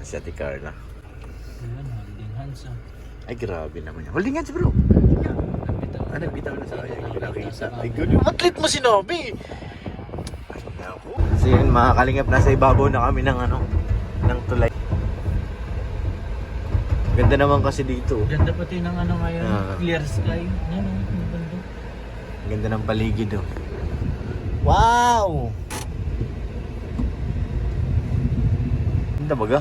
Si Ate Carla. Ayan, holding hands ah. Ay, grabe naman yan. Holding hands, bro. Nagbitaw. Nagbitaw na sa kanya. Hindi nakita. Sa Ay, camera. good. Yung atlet mo sinabi. Ay, naku. Kasi yun, mga kalingap, nasa ibabaw na kami ng ng tulay. Ganda naman kasi dito. Ganda pati ng ano ngayon, Ah. clear sky. Yan o, ang ganda. Ganda ng paligid, oh. Wow! Ganda baga?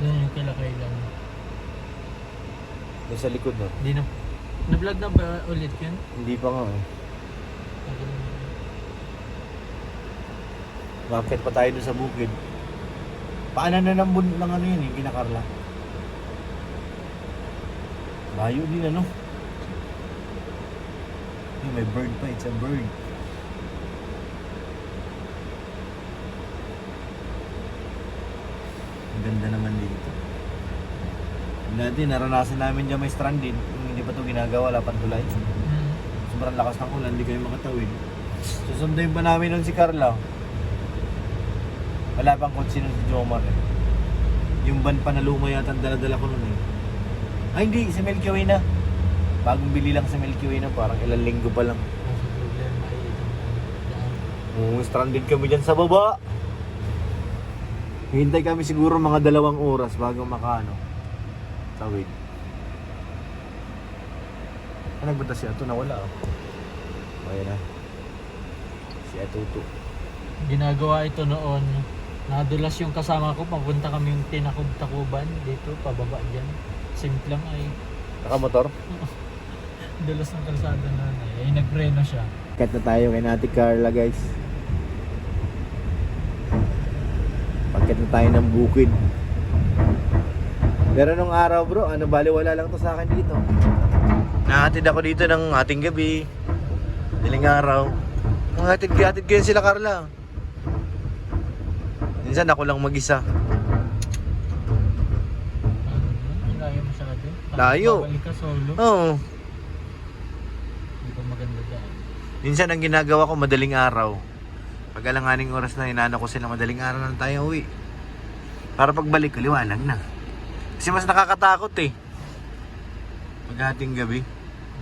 Yan yung kilakay lang. Doon sa likod, no? Hindi na, na-vlog na ba ulit yun? Hindi pa nga, eh. Bakit pa tayo doon sa bukid? Paanan na ng ano yun, eh, kinakarla. Layo din, ano? Yung may bird pa, it's a bird. Ang ganda naman dito. Dati naranasan namin dyan may stranded. Yung hindi pa ito ginagawa, wala pang tulay. Sobrang lakas ng ulan, hindi kayo makatawid. Susunduin pa namin nun si Carla. Wala pang kotse nun si Jomar, eh. Yung van pa na luma yata ang dala-dala ko nun, eh. Ay hindi, sa Milky Way na. Bagong bili lang sa Milky Way na, parang ilang linggo pa lang. Kasi problema ay itong daan. Stranded kami dyan sa baba. Hintay kami siguro mga 2 oras bago tawid. Nagpunta si Ato, nawala, oh. Ayan na. Si Atuto. Ginagawa ito noon. Nadulas yung kasama ko, papunta kami yung Tinakob-Takuban dito, pababa dyan. Simple lang ay. Nakamotor? Dulas ng kalsada na ay nagpreno siya. Kat na tayo kay Ate Carla, guys. Pagkat na tayo ng bukid. Pero nung araw, bro, baliwala lang to sa akin dito. Nahatid ako dito ng ating gabi. Diling araw. Hatid ko yun sila, Carla. Minsan ako lang mag-isa. Layo masyado. Layo. Babalik ka solo. Oo. Hindi pa maganda dyan. Minsan ang ginagawa ko madaling araw. Pag alanganing oras na, inano ko sila madaling araw na tayo uwi. Para pagbalik ko, liwanag na. Kasi mas nakakatakot, eh. Paghating gabi.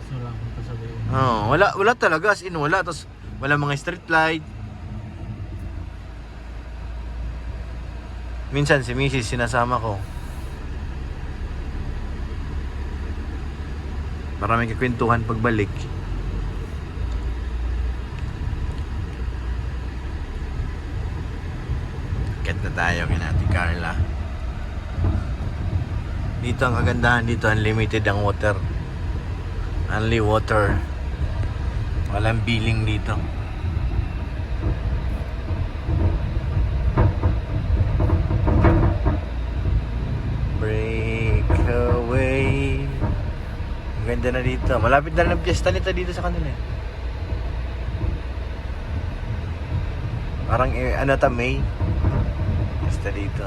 Gusto lang kung pasabihin. Oo, wala talaga, as in wala. Tapos wala mga street light. Minsan si Mrs. sinasama ko. Maraming kakwentuhan pagbalik. Ket na tayo kay Ate Carla. Dito ang kagandahan dito, unlimited ang water. Only water. Walang billing dito. Breakaway. Ang ganda na dito. Malapit na rin ang piyesta nito dito sa kanila, eh. Parang May. Piyesta dito.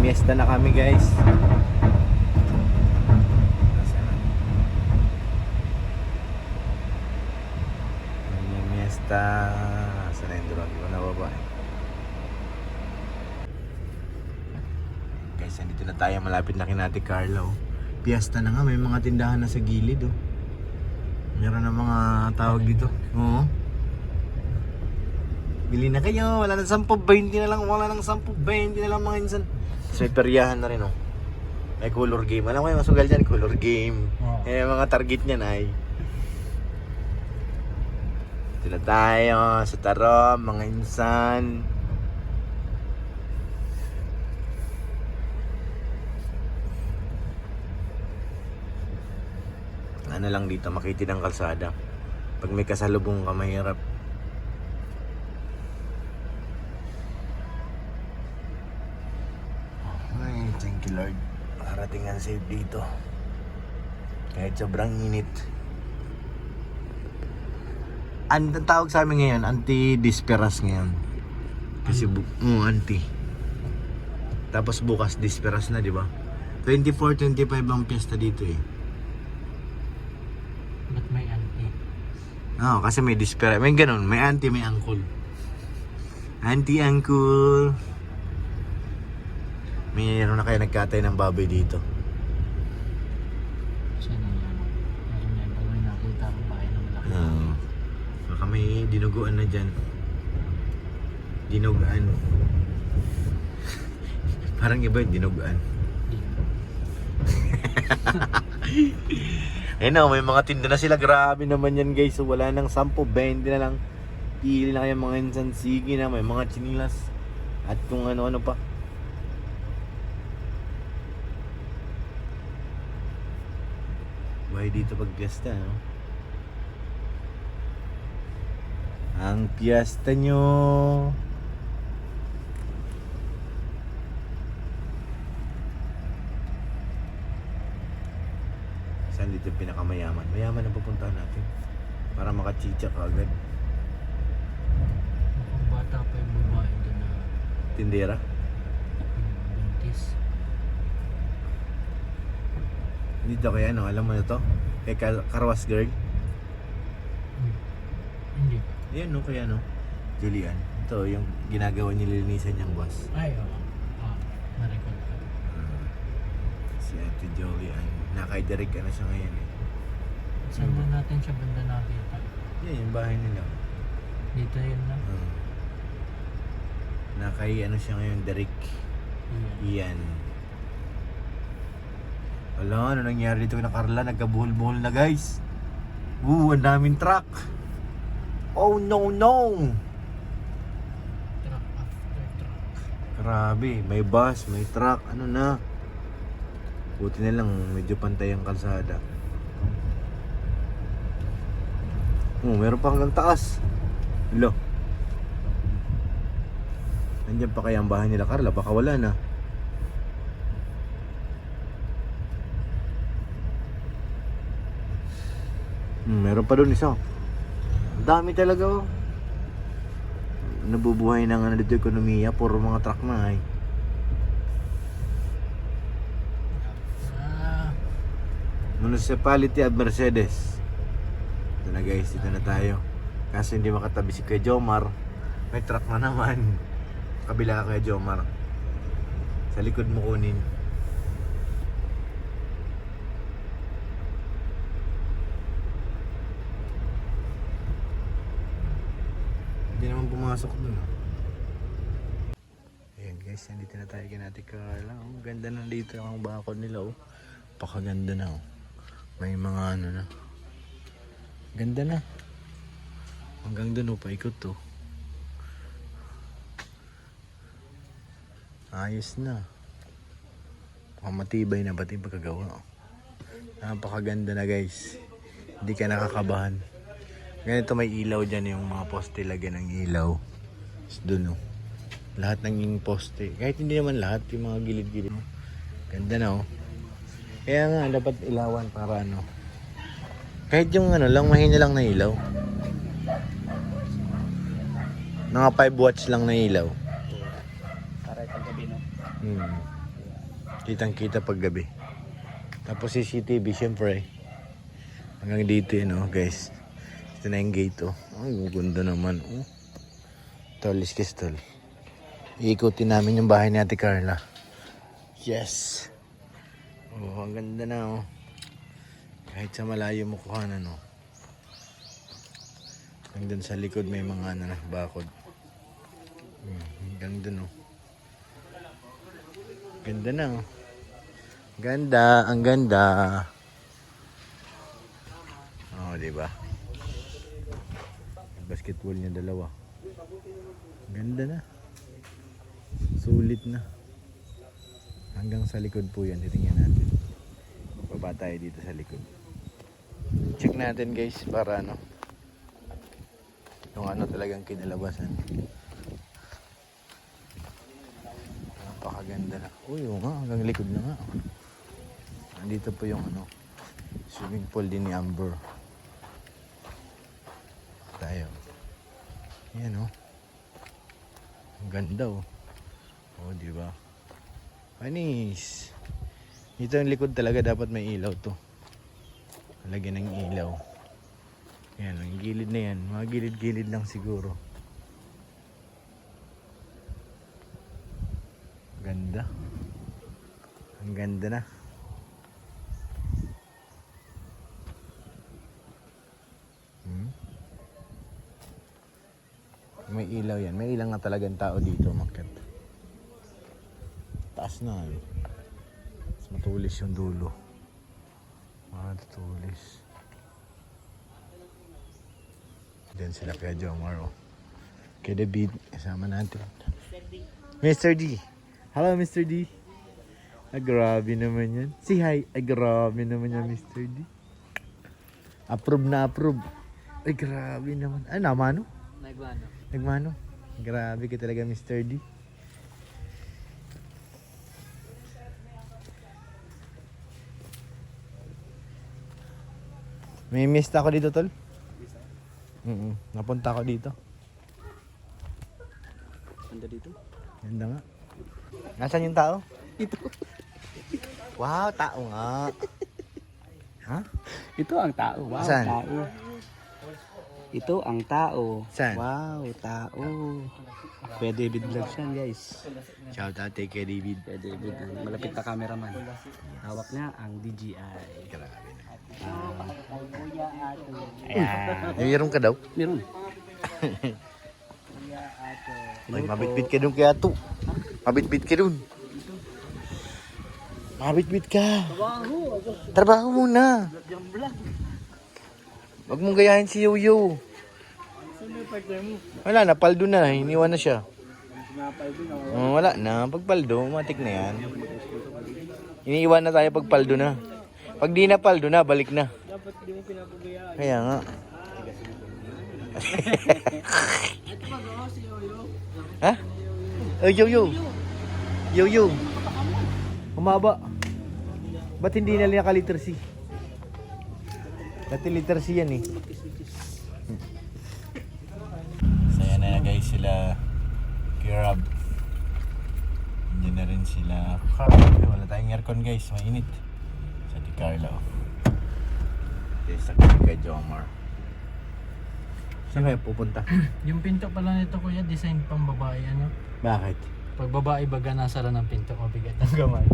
Miesta na kami, guys. Miesta. Saan na yung drone? Di ko nababa, eh. Guys, nandito na tayo. Malapit na kina Ate Carla, oh. Piesta na nga. May mga tindahan na sa gilid, oh. Meron na mga tawag dito. Oo. Bili na kayo. Wala nang 10-20 na lang. Wala nang 10-20 na lang mga insan. May peryahan na rin, oh. May color game. Alam mo yung masugal dyan, color game. Oh. Mga target niyan ay ito na tayo sa Tarom, mga insan. Ano lang dito, makitid ang kalsada. Pag may kasalubong ka, mahirap. Ay, thank you Lord. Makarating ang safe dito. Kahit sobrang init. Ang tawag sa amin ngayon, anti-disperas ngayon. Kasi, anti. Tapos bukas disperas na, di ba? 24, 25 ang piyesta dito eh. Ba't may auntie? Oo, kasi may dispera. May ganun, may auntie, may uncle. Auntie, uncle. Mayroon na kayo nagkatay ng baboy dito. Sana yan. Meron yan. Pag may nakita akong bahay na malaki. Oo. Baka may dinuguan na dyan. Dinugaan. Parang iba yung dinugaan. Ayun na, may mga tinda na sila. Grabe naman yan guys. So, wala nang 10, 20 na lang. Pili na kayo mga insansigi na. May mga chinilas. At kung ano-ano pa. Buhay dito pag piyesta, no? Ang piyesta nyo. Saan dito yung pinakamayaman? Mayaman ang pupuntahan natin. Para makachicha ka agad. Mukhang bata pa yung babae doon na Tindera. buntis. Dito kaya no, alam mo na to? Kay Karwas Girl. Hindi. Ayan no, kaya no. Julian. Ito yung ginagawa nililinisan niyang boss. Ay, oo. Na-recall ko. Si Ate Julian. Nakaidirect ka na siya ngayon eh. Saan na natin siya banda nakita? Yan yung bahay nila. Dito yun na. Nakay ano siya ngayon, Derek. Iyan. Iyan. Wala, ano nangyari dito na Carla? Nagkabuhol-buhol na guys. Ang daming truck. Oh no no. Truck after truck. Grabe, may bus, may truck, ano na. Buti na lang, medyo pantay ang kalsada. Meron pa hanggang taas. Lo. Nandiyan pa kaya ang bahay nila Carla? Baka wala na. Meron pa doon isa. Ang dami talaga oh. Nabubuhay ng ano dito ekonomiya, puro mga truck na eh. Municipality of Mercedes. Ito na guys, dito na tayo. Kasi hindi makatabi si Kuya Jomar. May truck na naman. Kabila ka Kuya Jomar. Sa likod mo kunin. Hindi naman pumasok dun. Ayan guys, nandito na tayo kay Ate Carla. Ang ganda na dito ang bakod nila oh. Pakaganda na oh. May mga ano na. Ganda na. Hanggang dun oh, paikot to. Ayos na. Matibay na pati pagkagawa. Napakaganda na guys. Hindi ka nakakabahan. Ganito may ilaw dyan yung mga poste, lagyan ng ilaw. Tapos dun oh. Lahat ng poste. Kahit hindi naman lahat, yung mga gilid-gilid. Ganda na oh. Kaya nga dapat ilawan para ano. Kahit yung ano lang, mahina lang na ilaw. Mga 5 watts lang na ilaw. Para pag gabi no? Kitang kita pag gabi. Tapos CCTV syempre. Hanggang dito yun oh guys. Ito na yung gate oh. Ay, ganda naman oh. Tolis Kistol. Iikutin namin yung bahay ni Ate Carla. Yes. Oh, ang ganda na oh. Kahit sa malayo mo kuhanan oh. Hanggang sa likod may mga ano na bakod. Hanggang dun oh. Ganda na oh. Ganda, ang ganda. Oh, di ba? Basketball niya dalawa. Ganda na. Sulit na. Hanggang sa likod po yan. Titingnan natin. Baba tayo dito sa likod. Check natin guys para ano. Yung ano talagang kinalabasan. Napakaganda na. Uy, nga. Hanggang likod na nga. Nandito po yung ano. Swimming pool din ni Amber. Tayo. Yan oh. Ang ganda oh. Oh, di ba? Panis. Dito ang likod talaga dapat may ilaw to. Lagyan ng ilaw. Yan, ang gilid na yan. Mga gilid-gilid lang siguro. Ganda. Ang ganda na. May ilaw yan. May ilang nga talagang tao dito umakyat. Taas na eh. Mas matulis yung dulo. Matulis. Diyan sila kaya Jomar oh. Kaya David, kasama natin. Mr. D. Hello Mr. D. Ay grabe naman yan. Say hi. Ay grabe naman yan Mr. D. Approve na approve. Ay grabe naman. Ay naman no? Nagmano. Grabe ka talaga Mr. D. May miss ako dito tol. Napunta ako dito. Ganda dito. Ganda nga. Nasaan yung tao? Ito. Wow, tao nga. Ha? Ito ang tao. Wow, Saan? tao. Ito ang tao. Saan? Wow, tao. Kuya David Vlogs yan guys. Shout out kay David. Kuya David, ang malapit na cameraman. Hawak niya ang DJI. Grabe na. Ayan. Mayroon ka daw? Meron. Ay, mabitbit ka dun kaya to. Mabitbit ka dun. Mabitbit ka. Trabaho muna. Huwag mong gayahin si Yoyo. Wala na, paldo na. Iniwan na siya. Wala na, pagpaldo, matik na yan. Iniiwan na tayo pag paldo na. Pag di na paldo na, balik na. Dapat di mo pinapabayaan. Kaya nga. Ha? Oh, Yoyo. Yoyo. Humaba. Ba't hindi na nila ka-liter C? Dati liter C yan eh. Saya na guys sila Kirab. Hindi na rin sila Carl. Wala tayong aircon guys, mainit. Sa di Carla. Yes, sa kay Jomar. Saan kayo pupunta? Yung pinto pala nito kuya, design pang babae ano. Bakit? Pag babae baga nasara ng pinto, mabigat ang gamay.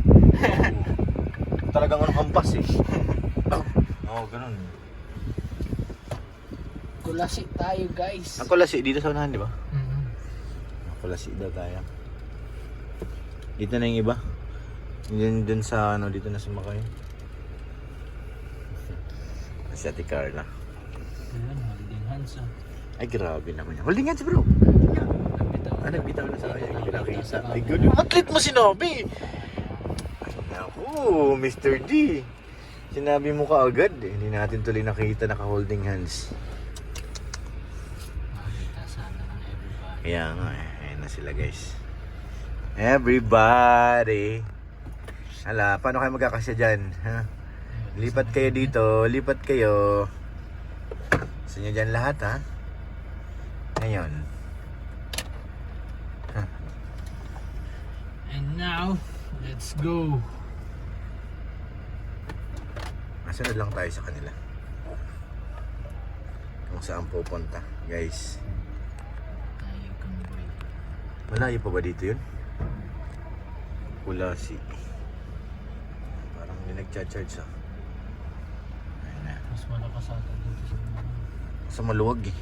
Talagang anong hampas eh. Oo, ganun. Kulasi tayo guys. Ako lasi dito sa unahan, di ba? Mm-hmm. Ako lasi daw tayo. Dito na yung iba. Dun sa ano, dito na sumakay. Si Ate Carla. Ayan, holding hands ah. Ay, grabe naman yan. Holding hands, bro. Nagbitaw. Ah, nagbitaw na sa kanya. Hindi nakita. Ay, good. Yung athlete mo sinabi. Ay, naku, Mr. D. Sinabi mo ka agad. Eh. Hindi natin tuloy nakita naka-holding hands. Makita sana ng everybody. Kaya nga, ayan na sila guys. Everybody. Hala, paano kayo magkakasya dyan? Ha? Lipat kayo dito, lipat kayo. Gusto nyo dyan lahat ha? Ngayon. Ha? And now, let's go. Masunod lang tayo sa kanila. Kung saan pupunta, guys. Tayo convoy. Malayo pa ba dito yun? Kulasi. Parang hindi nagcha-charge ha. Ayun na. Mas malakas ata dito sa mga. Sa maluwag eh.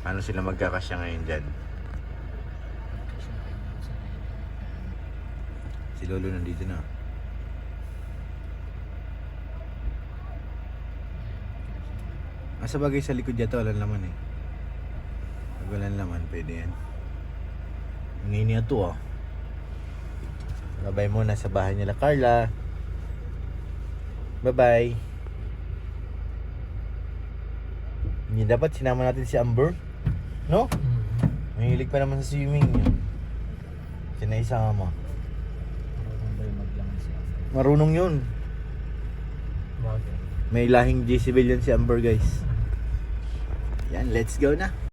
Paano sila magkakasya ngayon dyan? Si Lolo nandito na. Sa bagay sa likod yata walang laman eh. Pag walang laman, pwede yan. Ngayon ito ah. Babay muna sa bahay nila Carla. Bye-bye. Hindi dapat sinama natin si Amber. No? Mahilig pa naman sa swimming yun. Sinaisama. Marunong ba yung maglangan siya? Marunong yun. Bakit? May lahing Jezebel yun si Amber guys. Yan, let's go na.